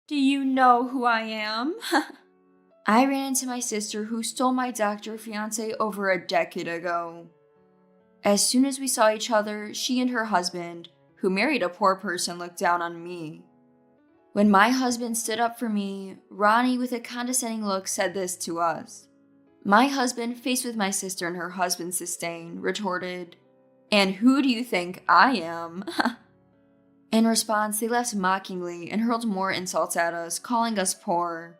Do you know who I am? I ran into my sister who stole my doctor fiancé over a decade ago. As soon as we saw each other, she and her husband, who married a poor person, looked down on me. When my husband stood up for me, Ronnie, with a condescending look, said this to us. My husband, faced with my sister and her husband's disdain, retorted, "And who do you think I am?" In response, they laughed mockingly and hurled more insults at us, calling us poor.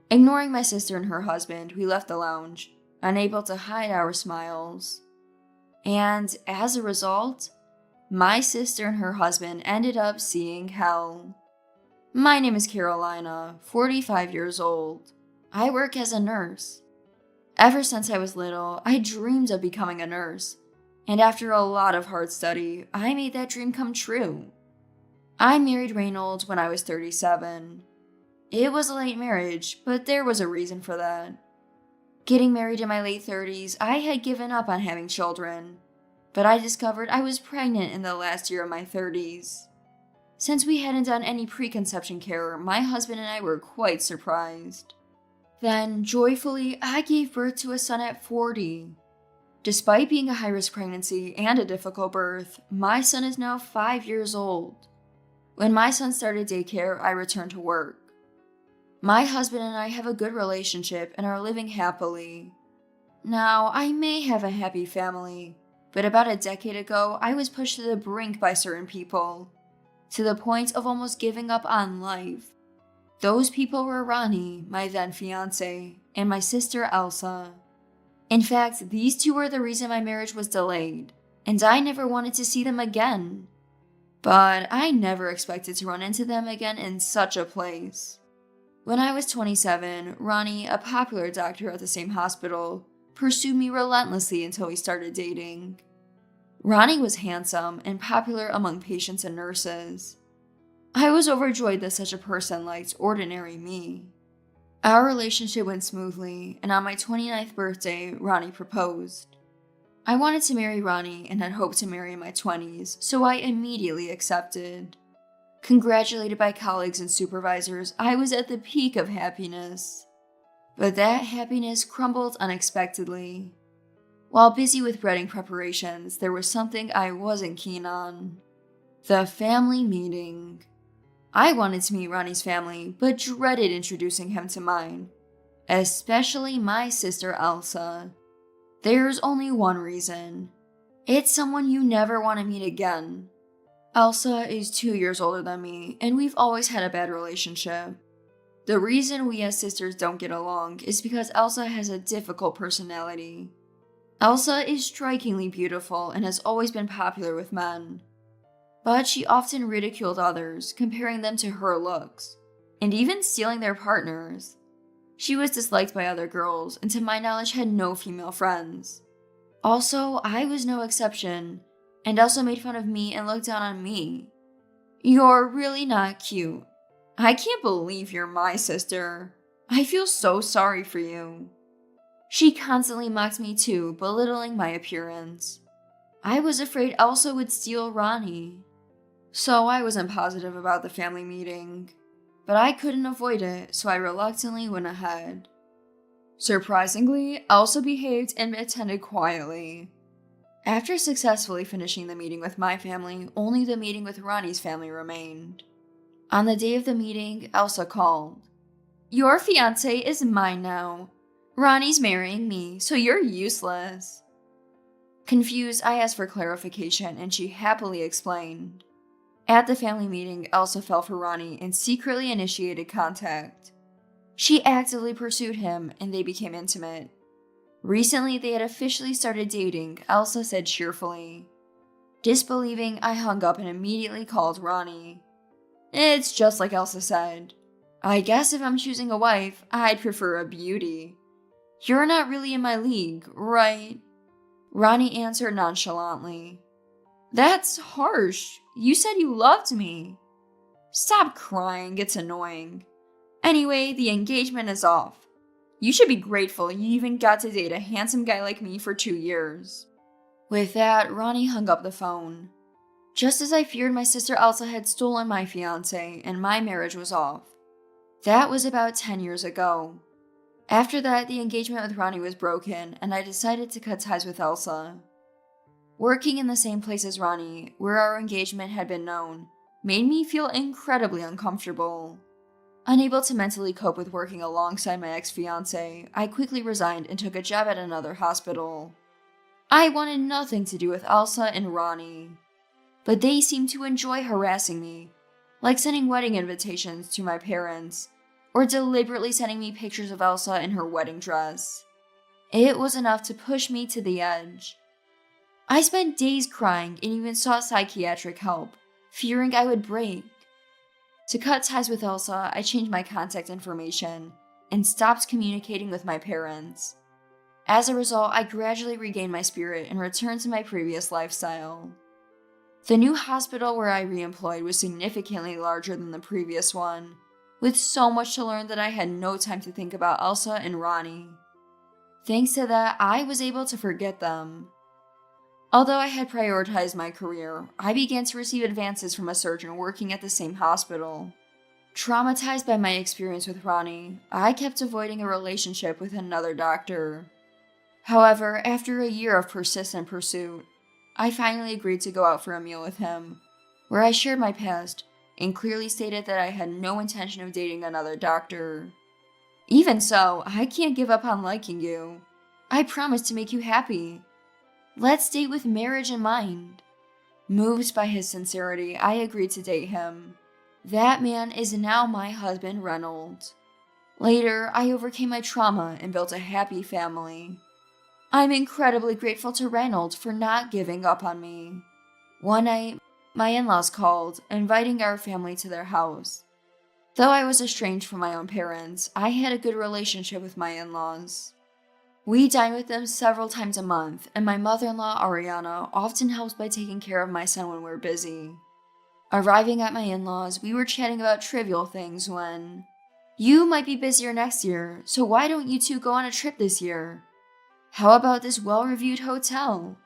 Ignoring my sister and her husband, we left the lounge, unable to hide our smiles. And as a result, my sister and her husband ended up seeing hell. My name is Carolina, 45 years old. I work as a nurse. Ever since I was little, I dreamed of becoming a nurse, and after a lot of hard study, I made that dream come true. I married Reynolds when I was 37. It was a late marriage, but there was a reason for that. Getting married in my late 30s, I had given up on having children, but I discovered I was pregnant in the last year of my 30s. Since we hadn't done any preconception care, my husband and I were quite surprised. Then, joyfully, I gave birth to a son at 40. Despite being a high-risk pregnancy and a difficult birth, my son is now 5 years old. When my son started daycare, I returned to work. My husband and I have a good relationship and are living happily. Now, I may have a happy family, but about a decade ago, I was pushed to the brink by certain people, to the point of almost giving up on life. Those people were Ronnie, my then fiancé, and my sister Elsa. In fact, these two were the reason my marriage was delayed, and I never wanted to see them again. But I never expected to run into them again in such a place. When I was 27, Ronnie, a popular doctor at the same hospital, pursued me relentlessly until we started dating. Ronnie was handsome and popular among patients and nurses. I was overjoyed that such a person liked ordinary me. Our relationship went smoothly, and on my 29th birthday, Ronnie proposed. I wanted to marry Ronnie and had hoped to marry in my 20s, so I immediately accepted. Congratulated by colleagues and supervisors, I was at the peak of happiness. But that happiness crumbled unexpectedly. While busy with wedding preparations, there was something I wasn't keen on. The family meeting. I wanted to meet Ronnie's family, but dreaded introducing him to mine, especially my sister Elsa. There's only one reason. It's someone you never want to meet again. Elsa is 2 years older than me, and we've always had a bad relationship. The reason we as sisters don't get along is because Elsa has a difficult personality. Elsa is strikingly beautiful and has always been popular with men. But she often ridiculed others, comparing them to her looks, and even stealing their partners. She was disliked by other girls, and to my knowledge had no female friends. Also, I was no exception, and Elsa made fun of me and looked down on me. "You're really not cute. I can't believe you're my sister. I feel so sorry for you." She constantly mocked me too, belittling my appearance. I was afraid Elsa would steal Ronnie. So I wasn't positive about the family meeting. But I couldn't avoid it, so I reluctantly went ahead. Surprisingly, Elsa behaved and attended quietly. After successfully finishing the meeting with my family, only the meeting with Ronnie's family remained. On the day of the meeting, Elsa called. "Your fiancé is mine now. Ronnie's marrying me, so you're useless." Confused, I asked for clarification, and she happily explained. At the family meeting, Elsa fell for Ronnie and secretly initiated contact. She actively pursued him, and they became intimate. Recently, they had officially started dating, Elsa said cheerfully. Disbelieving, I hung up and immediately called Ronnie. It's just like Elsa said. I guess if I'm choosing a wife, I'd prefer a beauty. You're not really in my league, right? Ronnie answered nonchalantly. That's harsh. You said you loved me. Stop crying, it's annoying. Anyway, the engagement is off. You should be grateful you even got to date a handsome guy like me for 2 years. With that, Ronnie hung up the phone. Just as I feared, my sister Elsa had stolen my fiancé and my marriage was off. That was about 10 years ago. After that, the engagement with Ronnie was broken, and I decided to cut ties with Elsa. Working in the same place as Ronnie, where our engagement had been known, made me feel incredibly uncomfortable. Unable to mentally cope with working alongside my ex-fiancé, I quickly resigned and took a job at another hospital. I wanted nothing to do with Elsa and Ronnie, but they seemed to enjoy harassing me, like sending wedding invitations to my parents, or deliberately sending me pictures of Elsa in her wedding dress. It was enough to push me to the edge. I spent days crying and even sought psychiatric help, fearing I would break. To cut ties with Elsa, I changed my contact information and stopped communicating with my parents. As a result, I gradually regained my spirit and returned to my previous lifestyle. The new hospital where I re-employed was significantly larger than the previous one, with so much to learn that I had no time to think about Elsa and Ronnie. Thanks to that, I was able to forget them. Although I had prioritized my career, I began to receive advances from a surgeon working at the same hospital. Traumatized by my experience with Ronnie, I kept avoiding a relationship with another doctor. However, after a year of persistent pursuit, I finally agreed to go out for a meal with him, where I shared my past and clearly stated that I had no intention of dating another doctor. Even so, I can't give up on liking you. I promise to make you happy. Let's date with marriage in mind. Moved by his sincerity, I agreed to date him. That man is now my husband, Reynolds. Later, I overcame my trauma and built a happy family. I'm incredibly grateful to Reynolds for not giving up on me. One night, my in-laws called, inviting our family to their house. Though I was estranged from my own parents, I had a good relationship with my in-laws. We dine with them several times a month, and my mother-in-law, Ariana, often helps by taking care of my son when we're busy. Arriving at my in-laws, we were chatting about trivial things when, "You might be busier next year, so why don't you two go on a trip this year? How about this well-reviewed hotel?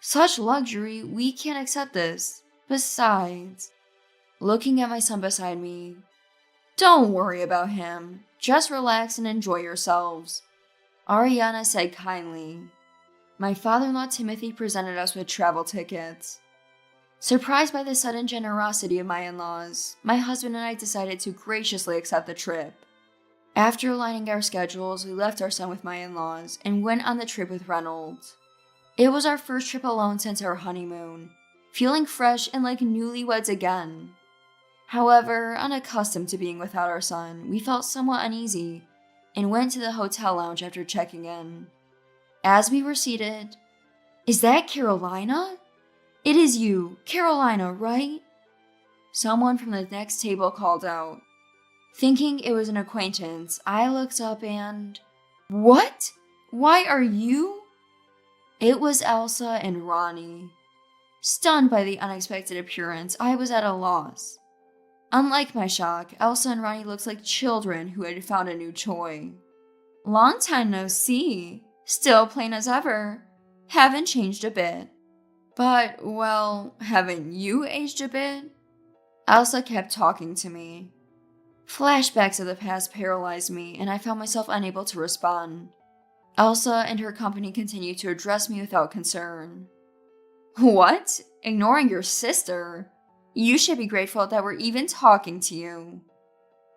Such luxury, we can't accept this. Besides," looking at my son beside me, "don't worry about him. Just relax and enjoy yourselves," Ariana said kindly. My father-in-law Timothy presented us with travel tickets. Surprised by the sudden generosity of my in-laws, my husband and I decided to graciously accept the trip. After aligning our schedules, we left our son with my in-laws and went on the trip with Reynolds. It was our first trip alone since our honeymoon, feeling fresh and like newlyweds again. However, unaccustomed to being without our son, we felt somewhat uneasy and went to the hotel lounge after checking in. As we were seated, "Is that Carolina? It is you, Carolina, right?" Someone from the next table called out. Thinking it was an acquaintance, I looked up and... "What? Why are you?" It was Elsa and Ronnie. Stunned by the unexpected appearance, I was at a loss. Unlike my shock, Elsa and Ronnie looked like children who had found a new toy. "Long time no see. Still plain as ever. Haven't changed a bit." "But, well, haven't you aged a bit?" Elsa kept talking to me. Flashbacks of the past paralyzed me, and I found myself unable to respond. Elsa and her company continued to address me without concern. "What? Ignoring your sister? You should be grateful that we're even talking to you."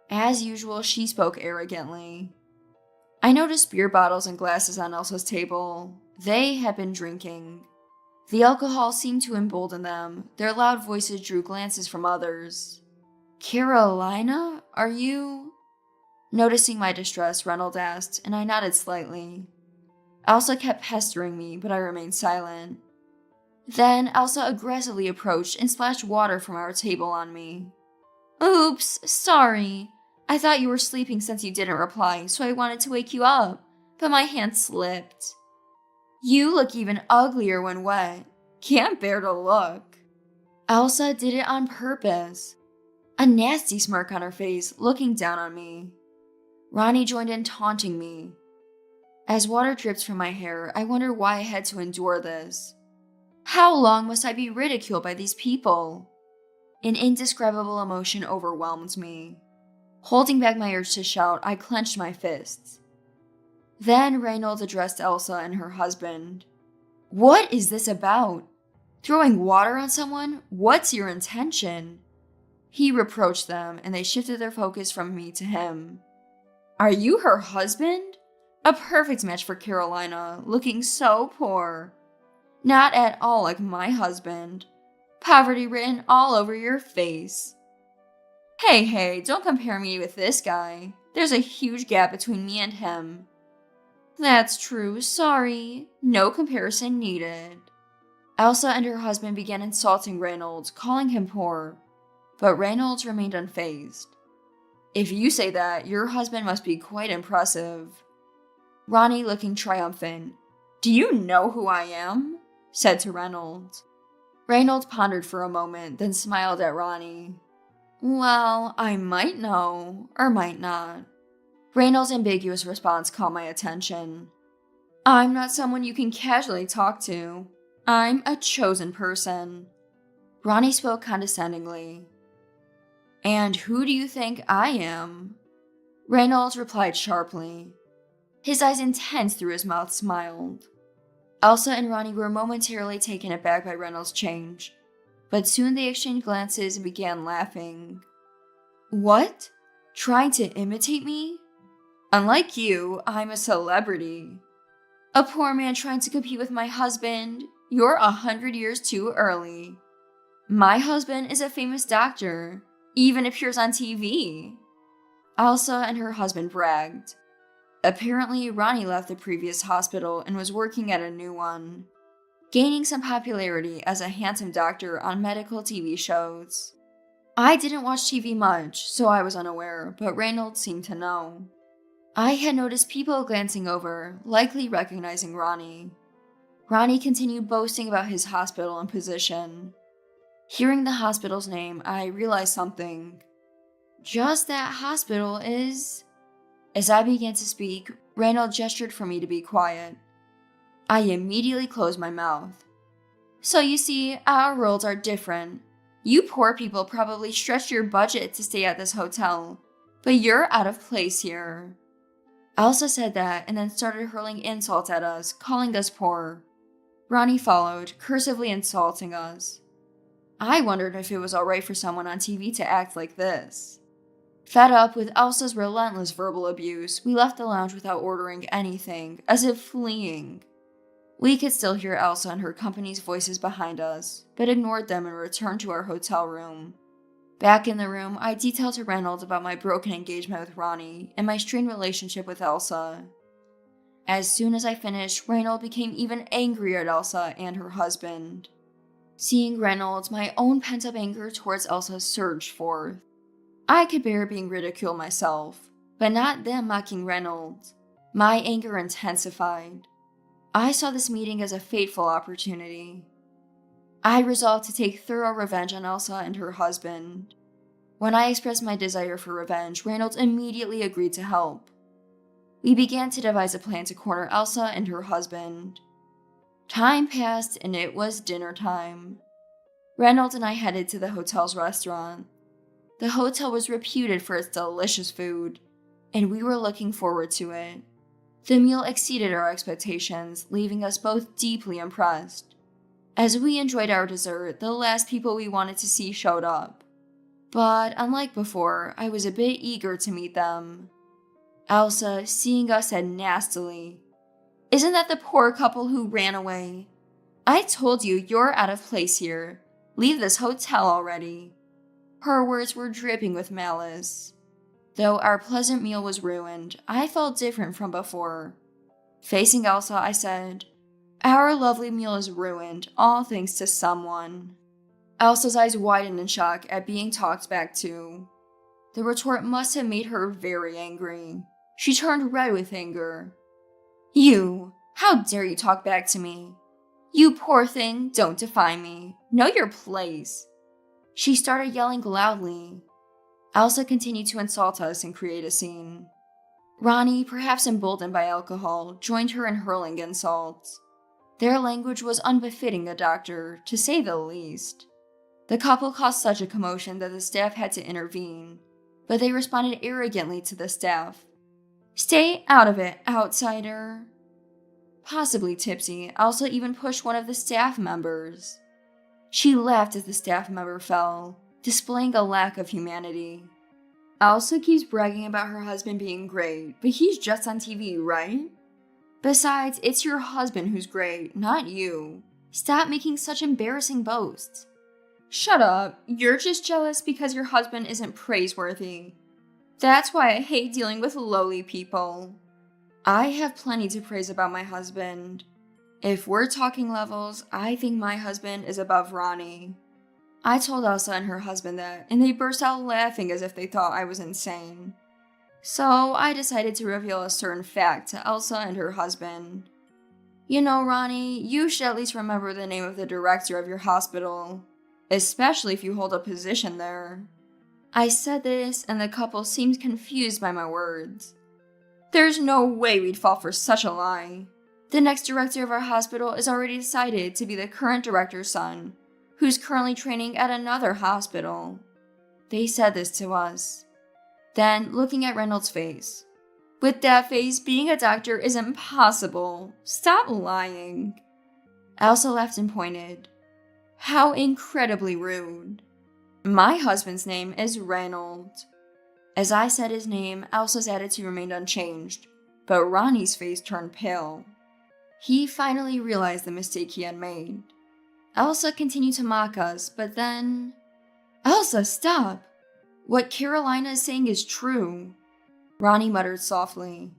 As usual, she spoke arrogantly. I noticed beer bottles and glasses on Elsa's table. They had been drinking. The alcohol seemed to embolden them. Their loud voices drew glances from others. "Carolina, are you?" Noticing my distress, Reynolds asked, and I nodded slightly. Elsa kept pestering me, but I remained silent. Then Elsa aggressively approached and splashed water from our table on me. "Oops, sorry. I thought you were sleeping since you didn't reply, so I wanted to wake you up, but my hand slipped. You look even uglier when wet. Can't bear to look." Elsa did it on purpose. A nasty smirk on her face, looking down on me. Ronnie joined in taunting me. As water dripped from my hair, I wondered why I had to endure this. How long must I be ridiculed by these people? An indescribable emotion overwhelmed me. Holding back my urge to shout, I clenched my fists. Then Reynolds addressed Elsa and her husband. "What is this about? Throwing water on someone? What's your intention?" He reproached them, and they shifted their focus from me to him. "Are you her husband? A perfect match for Carolina, looking so poor. Not at all like my husband. Poverty written all over your face. Hey, don't compare me with this guy. There's a huge gap between me and him." "That's true, sorry. No comparison needed." Elsa and her husband began insulting Reynolds, calling him poor, but Reynolds remained unfazed. "If you say that, your husband must be quite impressive." Ronnie, looking triumphant. "Do you know who I am?" said to Reynolds. Reynolds pondered for a moment, then smiled at Ronnie. "Well, I might know, or might not." Reynolds' ambiguous response caught my attention. "I'm not someone you can casually talk to. I'm a chosen person." Ronnie spoke condescendingly. "And who do you think I am?" Reynolds replied sharply. His eyes intense through his mouth smiled. Elsa and Ronnie were momentarily taken aback by Reynolds' change, but soon they exchanged glances and began laughing. "What? Trying to imitate me? Unlike you, I'm a celebrity. A poor man trying to compete with my husband? You're 100 years too early. My husband is a famous doctor, even appears on TV." Elsa and her husband bragged. Apparently, Ronnie left the previous hospital and was working at a new one, gaining some popularity as a handsome doctor on medical TV shows. I didn't watch TV much, so I was unaware, but Reynolds seemed to know. I had noticed people glancing over, likely recognizing Ronnie. Ronnie continued boasting about his hospital and position. Hearing the hospital's name, I realized something. Just that hospital is... As I began to speak, Reynolds gestured for me to be quiet. I immediately closed my mouth. "So you see, our worlds are different. You poor people probably stretched your budget to stay at this hotel, but you're out of place here." Elsa said that and then started hurling insults at us, calling us poor. Ronnie followed, cursively insulting us. I wondered if it was alright for someone on TV to act like this. Fed up with Elsa's relentless verbal abuse, we left the lounge without ordering anything, as if fleeing. We could still hear Elsa and her company's voices behind us, but ignored them and returned to our hotel room. Back in the room, I detailed to Reynolds about my broken engagement with Ronnie and my strained relationship with Elsa. As soon as I finished, Reynolds became even angrier at Elsa and her husband. Seeing Reynolds, my own pent-up anger towards Elsa surged forth. I could bear being ridiculed myself, but not them mocking Reynolds. My anger intensified. I saw this meeting as a fateful opportunity. I resolved to take thorough revenge on Elsa and her husband. When I expressed my desire for revenge, Reynolds immediately agreed to help. We began to devise a plan to corner Elsa and her husband. Time passed and it was dinner time. Reynolds and I headed to the hotel's restaurant. The hotel was reputed for its delicious food, and we were looking forward to it. The meal exceeded our expectations, leaving us both deeply impressed. As we enjoyed our dessert, the last people we wanted to see showed up. But unlike before, I was a bit eager to meet them. Elsa, seeing us, said nastily, "Isn't that the poor couple who ran away? I told you you're out of place here. Leave this hotel already." Her words were dripping with malice. Though our pleasant meal was ruined, I felt different from before. Facing Elsa, I said, "Our lovely meal is ruined, all thanks to someone." Elsa's eyes widened in shock at being talked back to. The retort must have made her very angry. She turned red with anger. "You! How dare you talk back to me? You poor thing, don't defy me. Know your place." She started yelling loudly. Elsa continued to insult us and create a scene. Ronnie, perhaps emboldened by alcohol, joined her in hurling insults. Their language was unbefitting a doctor, to say the least. The couple caused such a commotion that the staff had to intervene. but they responded arrogantly to the staff. "Stay out of it, outsider." Possibly tipsy, Elsa even pushed one of the staff members. She laughed as the staff member fell, displaying a lack of humanity. Elsa keeps bragging about her husband being great, but he's just on TV, right? Besides, it's your husband who's great, not you. Stop making such embarrassing boasts. Shut up, you're just jealous because your husband isn't praiseworthy. That's why I hate dealing with lowly people. I have plenty to praise about my husband. If we're talking levels, I think my husband is above Ronnie. I told Elsa and her husband that, and they burst out laughing as if they thought I was insane. So I decided to reveal a certain fact to Elsa and her husband. You know, Ronnie, you should at least remember the name of the director of your hospital, especially if you hold a position there. I said this, and the couple seemed confused by my words. There's no way we'd fall for such a lie. The next director of our hospital is already decided to be the current director's son, who's currently training at another hospital. They said this to us. Then, looking at Reynolds' face. With that face, being a doctor is impossible. Stop lying. Elsa laughed and pointed. How incredibly rude. My husband's name is Reynolds. As I said his name, Elsa's attitude remained unchanged, but Ronnie's face turned pale. He finally realized the mistake he had made. Elsa continued to mock us, but then... Elsa, stop! What Carolina is saying is true. Ronnie muttered softly.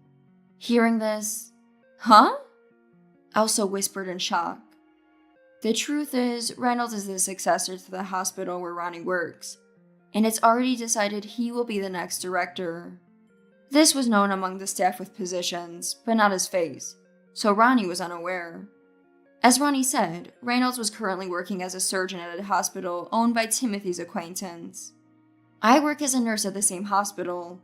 Hearing this, huh? Elsa whispered in shock. The truth is, Reynolds is the successor to the hospital where Ronnie works, and it's already decided he will be the next director. This was known among the staff with positions, but not his face, so Ronnie was unaware. As Ronnie said, Reynolds was currently working as a surgeon at a hospital owned by Timothy's acquaintance. I work as a nurse at the same hospital,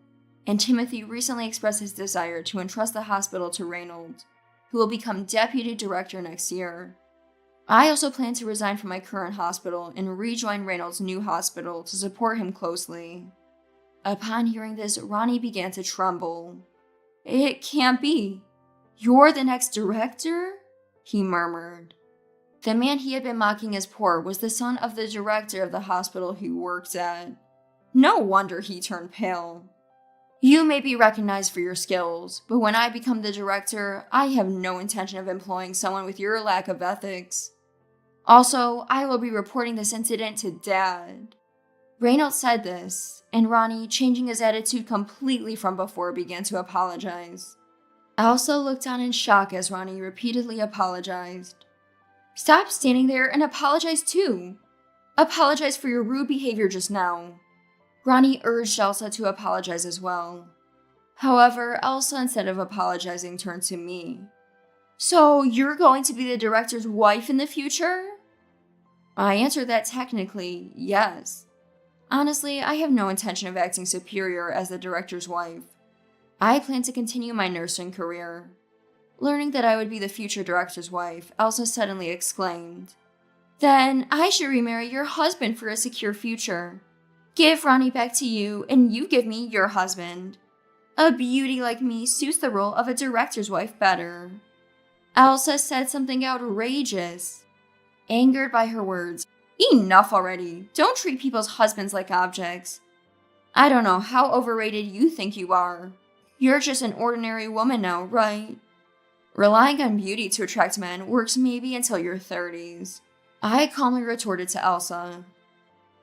and Timothy recently expressed his desire to entrust the hospital to Reynolds, who will become deputy director next year. I also plan to resign from my current hospital and rejoin Reynolds' new hospital to support him closely. Upon hearing this, Ronnie began to tremble. It can't be. You're the next director? He murmured. The man he had been mocking as poor was the son of the director of the hospital he worked at. No wonder he turned pale. You may be recognized for your skills, but when I become the director, I have no intention of employing someone with your lack of ethics. Also, I will be reporting this incident to Dad. Reynolds said this, and Ronnie, changing his attitude completely from before, began to apologize. Elsa looked on in shock as Ronnie repeatedly apologized. Stop standing there and apologize too. Apologize for your rude behavior just now. Ronnie urged Elsa to apologize as well. However, Elsa, instead of apologizing, turned to me. So, you're going to be the director's wife in the future? I answered that technically, yes. Honestly, I have no intention of acting superior as the director's wife. I plan to continue my nursing career. Learning that I would be the future director's wife, Elsa suddenly exclaimed, Then I should remarry your husband for a secure future. Give Ronnie back to you, and you give me your husband. A beauty like me suits the role of a director's wife better. Elsa said something outrageous. Angered by her words, Enough already. Don't treat people's husbands like objects. I don't know how overrated you think you are. You're just an ordinary woman now, right? Relying on beauty to attract men works maybe until your 30s. I calmly retorted to Elsa.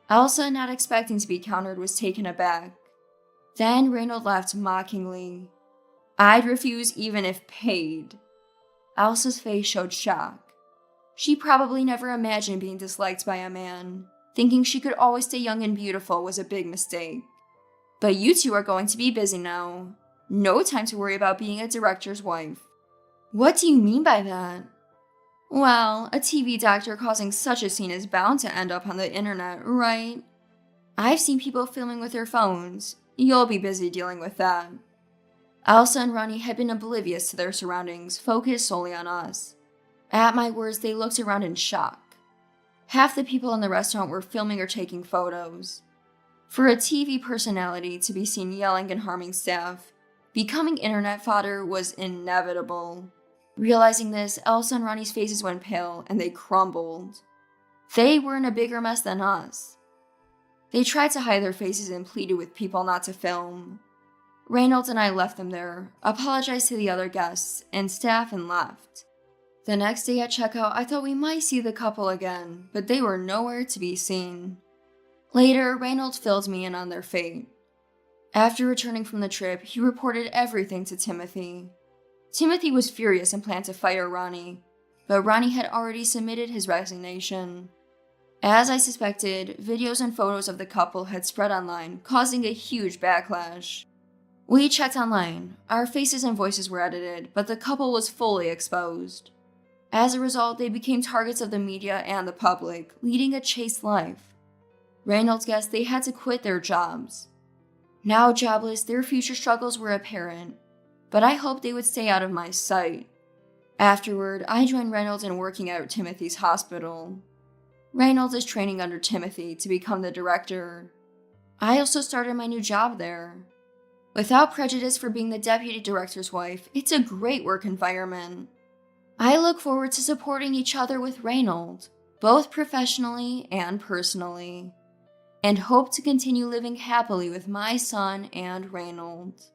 Elsa, not expecting to be countered, was taken aback. Then Reynolds laughed mockingly. I'd refuse even if paid. Elsa's face showed shock. She probably never imagined being disliked by a man. Thinking she could always stay young and beautiful was a big mistake. But you two are going to be busy now. No time to worry about being a director's wife. What do you mean by that? Well, a TV doctor causing such a scene is bound to end up on the internet, right? I've seen people filming with their phones. You'll be busy dealing with that. Elsa and Ronnie had been oblivious to their surroundings, focused solely on us. At my words, they looked around in shock. Half the people in the restaurant were filming or taking photos. For a TV personality to be seen yelling and harming staff, becoming internet fodder was inevitable. Realizing this, Elsa and Ronnie's faces went pale and they crumbled. They were in a bigger mess than us. They tried to hide their faces and pleaded with people not to film. Reynolds and I left them there, apologized to the other guests and staff, and left. The next day at checkout, I thought we might see the couple again, but they were nowhere to be seen. Later, Reynolds filled me in on their fate. After returning from the trip, he reported everything to Timothy. Timothy was furious and planned to fire Ronnie, but Ronnie had already submitted his resignation. As I suspected, videos and photos of the couple had spread online, causing a huge backlash. We checked online. Our faces and voices were edited, but the couple was fully exposed. As a result, they became targets of the media and the public, leading a chaste life. Reynolds guessed they had to quit their jobs. Now jobless, their future struggles were apparent, but I hoped they would stay out of my sight. Afterward, I joined Reynolds in working at Timothy's hospital. Reynolds is training under Timothy to become the director. I also started my new job there. Without prejudice for being the deputy director's wife, it's a great work environment. I look forward to supporting each other with Reynolds, both professionally and personally, and hope to continue living happily with my son and Reynolds.